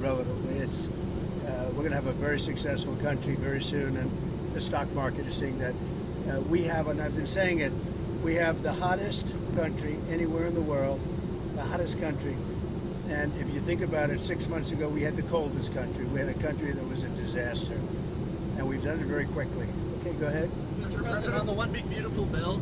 relatively. It's we're going to have a very successful country very soon, and the stock market is seeing that. We have, and I've been saying it, we have the hottest country anywhere in the world, the hottest country. And if you think about it, 6 months ago we had the coldest country. We had a country that was a disaster, and we've done it very quickly. Okay, go ahead. Mr. President, on the One Big Beautiful Bill,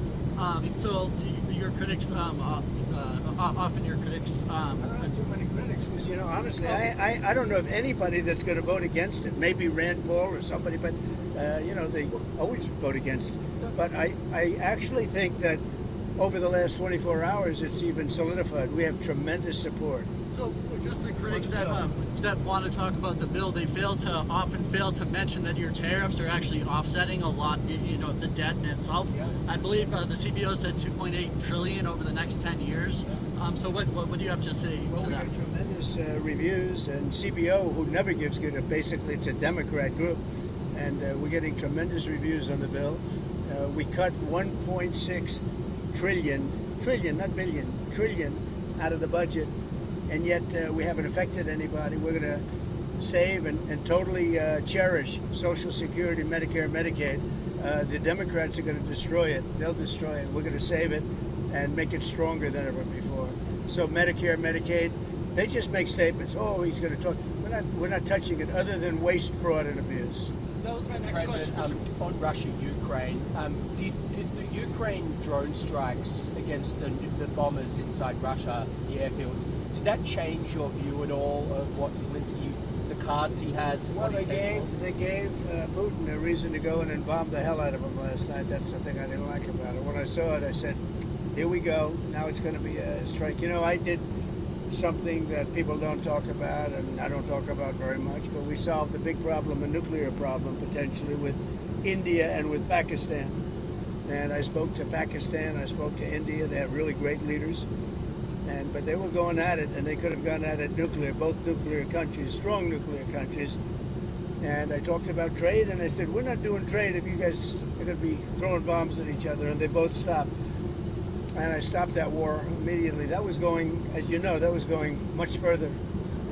so your critics, often your critics... I don't have too many critics because, you know, honestly, I don't know of anybody that's going to vote against it. Maybe Rand Paul or somebody, but, you know, they always vote against it. But I actually think that over the last 24 hours, it's even solidified. We have tremendous support. So just the critics that want to talk about the bill, they often fail to mention that your tariffs are actually offsetting a lot, you know, the debt in itself. Yeah. I believe the CBO said 2.8 trillion over the next 10 years. So what do you have to say to that? We got tremendous reviews, and CBO, who never gives good, basically it's a Democrat group, and we're getting tremendous reviews on the bill. We cut 1.6 trillion, not billion, trillion out of the budget, and yet we haven't affected anybody. We're going to save and totally cherish Social Security, Medicare, Medicaid. The Democrats are going to destroy it. They'll destroy it. We're going to save it and make it stronger than ever before. So Medicare, Medicaid, they just make statements. Oh, he's going to talk. We're not touching it other than waste, fraud, and abuse. That was my next question. On Russia, Ukraine, did the Ukraine drone strikes against the bombers inside Russia, the airfields, did that change your view at all of what Zelenskyy, the cards he has? Well, they gave Putin a reason to go in and bomb the hell out of him last night. That's the thing I didn't like about it. When I saw it, I said, here we go. Now it's going to be a strike. You know, I did something that people don't talk about, and I don't talk about very much, but we solved a big problem, a nuclear problem, potentially, with India and with Pakistan. And I spoke to Pakistan, I spoke to India. They have really great leaders. But they were going at it, and they could have gone at it nuclear, both nuclear countries, strong nuclear countries. And I talked about trade, and I said, we're not doing trade if you guys are going to be throwing bombs at each other, and they both stopped. And I stopped that war immediately. That was going, as you know, that was going much further,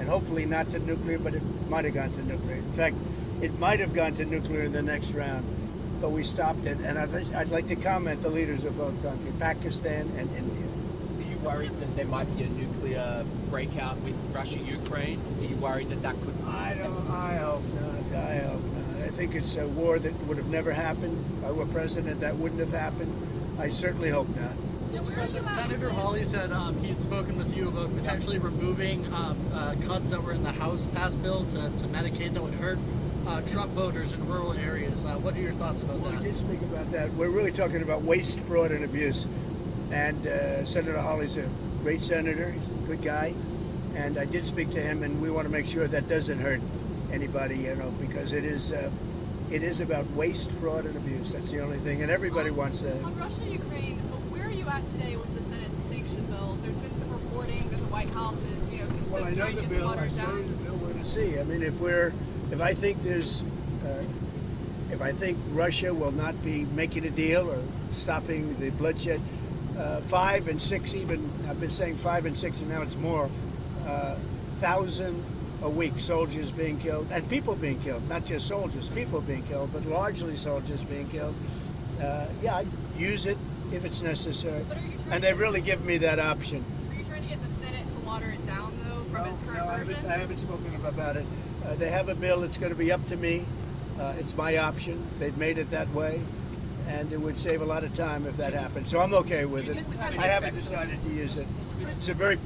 and hopefully not to nuclear, but it might have gone to nuclear. In fact, it might have gone to nuclear in the next round, but we stopped it. And I'd like to comment the leaders of both countries, Pakistan and India. Are you worried that there might be a nuclear breakout with Russia, Ukraine? Are you worried that could... I hope not. I hope not. I think it's a war that would have never happened. If I were president, that wouldn't have happened. I certainly hope not. Mr. President, Senator Hawley said he had spoken with you about potentially removing cuts that were in the House passed bill to Medicaid that would hurt Trump voters in rural areas. What are your thoughts about that? We did speak about that. We're really talking about waste, fraud, and abuse. And Senator Hawley's a great senator. He's a good guy. And I did speak to him, and we want to make sure that doesn't hurt anybody, you know, because it is about waste, fraud, and abuse. That's the only thing. And everybody wants that. On Russia, Ukraine, at today with the Senate sanction bills? There's been some reporting that the White House is, you know, considering getting the watered down. The bill we're going to see. I mean, if I think Russia will not be making a deal or stopping the bloodshed, 5 and 6 even. I've been saying 5 and 6, and now it's more. 1,000 a week, soldiers being killed, and people being killed. Not just soldiers, people being killed, but largely soldiers being killed. Yeah, I'd use it if it's necessary. And they really give me that option. Are you trying to get the Senate to water it down, though, from its current version? I haven't spoken about it. They have a bill. It's going to be up to me. It's my option. They've made it that way. And it would save a lot of time if that happened. So I'm okay with it. I haven't decided to use it. It's a very